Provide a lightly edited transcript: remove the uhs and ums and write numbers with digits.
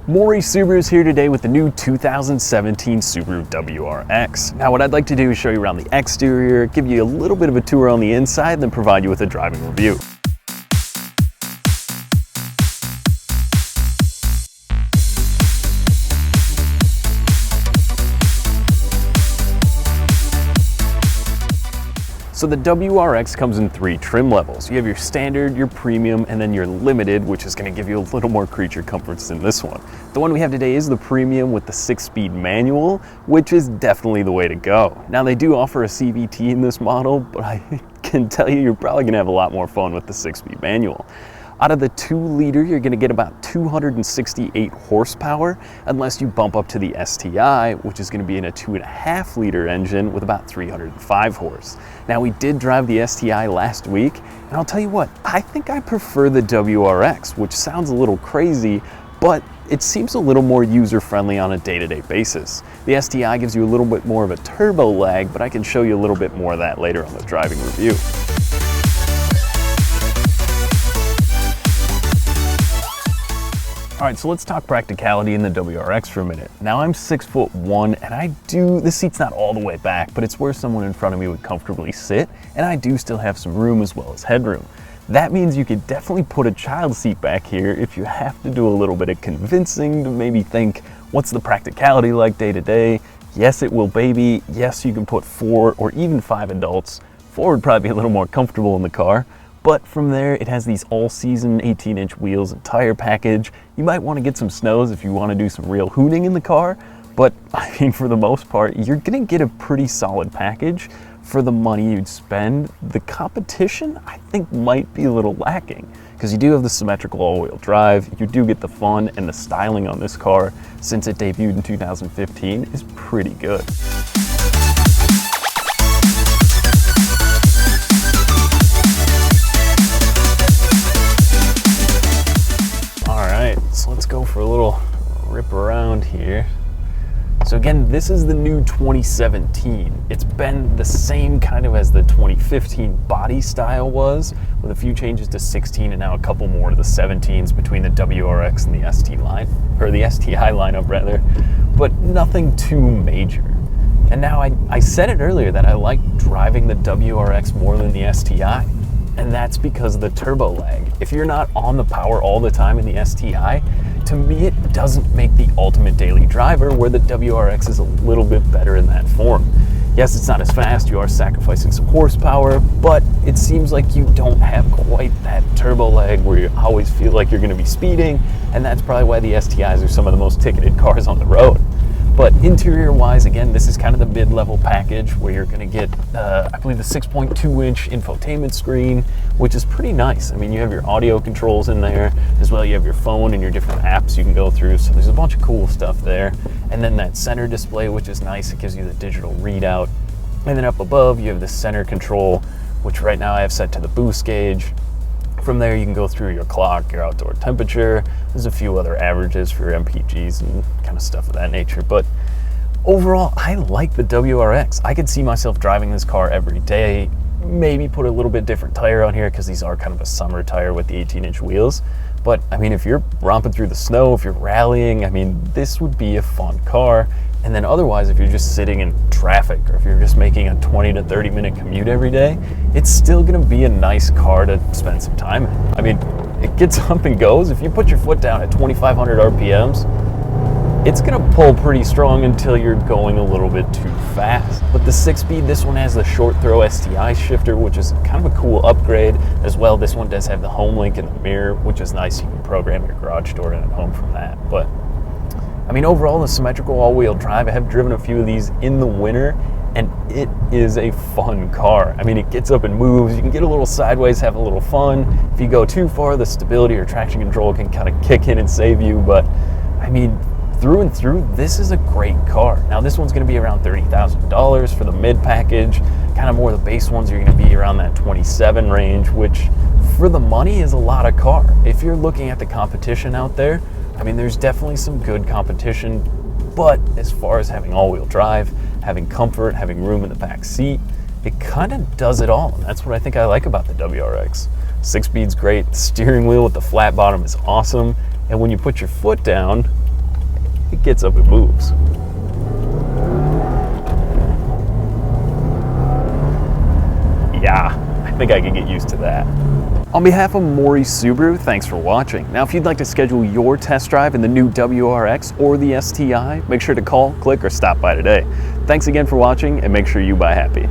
Morrie Subarus here today with the new 2017 Subaru WRX. Now what I'd like to do is show you around the exterior, give you a little bit of a tour on the inside, then provide you with a driving review. So the WRX comes in 3 trim levels. You have your standard, your premium, and then your limited, which is going to give you a little more creature comforts than this one. The one we have today is the premium with the 6-speed manual, which is definitely the way to go. Now they do offer a CVT in this model, but I can tell you, you're probably going to have a lot more fun with the 6-speed manual. Out of the 2-liter, you're going to get about 268 horsepower, unless you bump up to the STI, which is going to be in a 2.5-liter engine with about 305 horse. Now, we did drive the STI last week, and I'll tell you what, I think I prefer the WRX, which sounds a little crazy, but it seems a little more user-friendly on a day-to-day basis. The STI gives you a little bit more of a turbo lag, but I can show you a little bit more of that later on the driving review. All right, so let's talk practicality in the WRX for a minute. Now I'm 6'1", and this seat's not all the way back, but it's where someone in front of me would comfortably sit, and I do still have some room as well as headroom. That means you could definitely put a child seat back here if you have to do a little bit of convincing to maybe think, what's the practicality like day to day? Yes, it will baby. Yes, you can put 4 or even 5 adults. 4 would probably be a little more comfortable in the car. But from there, it has these all-season 18-inch wheels and tire package. You might want to get some snows if you want to do some real hooning in the car, but I mean, for the most part, you're going to get a pretty solid package for the money you'd spend. The competition, I think, might be a little lacking, because you do have the symmetrical all-wheel drive, you do get the fun, and the styling on this car, since it debuted in 2015, is pretty good. So let's go for a little rip around here. So again, this is the new 2017. It's been the same kind of as the 2015 body style was, with a few changes to 16 and now a couple more to the 17s between the WRX and the ST line, or the STI lineup rather, but nothing too major. And now I said it earlier that I like driving the WRX more than the STI. And that's because of the turbo lag. If you're not on the power all the time in the STI, to me it doesn't make the ultimate daily driver, where the WRX is a little bit better in that form. Yes, it's not as fast, you are sacrificing some horsepower, but it seems like you don't have quite that turbo lag where you always feel like you're gonna be speeding, and that's probably why the STIs are some of the most ticketed cars on the road. But interior-wise, again, this is kind of the mid-level package where you're going to get, I believe, the 6.2-inch infotainment screen, which is pretty nice. I mean, you have your audio controls in there, as well you have your phone and your different apps you can go through, so there's a bunch of cool stuff there. And then that center display, which is nice, it gives you the digital readout. And then up above, you have the center control, which right now I have set to the boost gauge. From there, you can go through your clock, your outdoor temperature. There's a few other averages for your MPGs and kind of stuff of that nature. But overall, I like the WRX. I could see myself driving this car every day, maybe put a little bit different tire on here because these are kind of a summer tire with the 18-inch wheels. But I mean, if you're romping through the snow, if you're rallying, I mean, this would be a fun car. And then otherwise, if you're just sitting in traffic, or if you're just making a 20 to 30 minute commute every day, it's still gonna be a nice car to spend some time in. I mean, it gets up and goes. If you put your foot down at 2,500 RPMs, it's gonna pull pretty strong until you're going a little bit too fast. But the 6-speed, this one has the short throw STI shifter, which is kind of a cool upgrade as well. This one does have the home link and the mirror, which is nice. You can program your garage door in at home from that. But I mean, overall, the symmetrical all-wheel drive, I have driven a few of these in the winter, and it is a fun car. I mean, it gets up and moves. You can get a little sideways, have a little fun. If you go too far, the stability or traction control can kind of kick in and save you. But I mean, through and through, this is a great car. Now, this one's going to be around $30,000 for the mid package. Kind of more the base ones are going to be around that 27 range, which for the money is a lot of car. If you're looking at the competition out there, I mean, there's definitely some good competition, but as far as having all-wheel drive, having comfort, having room in the back seat, it kind of does it all, and that's what I think I like about the WRX. 6-speed's great, the steering wheel with the flat bottom is awesome, and when you put your foot down, it gets up and moves. Yeah, I think I can get used to that. On behalf of Morrie Subaru, thanks for watching. Now, if you'd like to schedule your test drive in the new WRX or the STI, make sure to call, click, or stop by today. Thanks again for watching, and make sure you buy happy.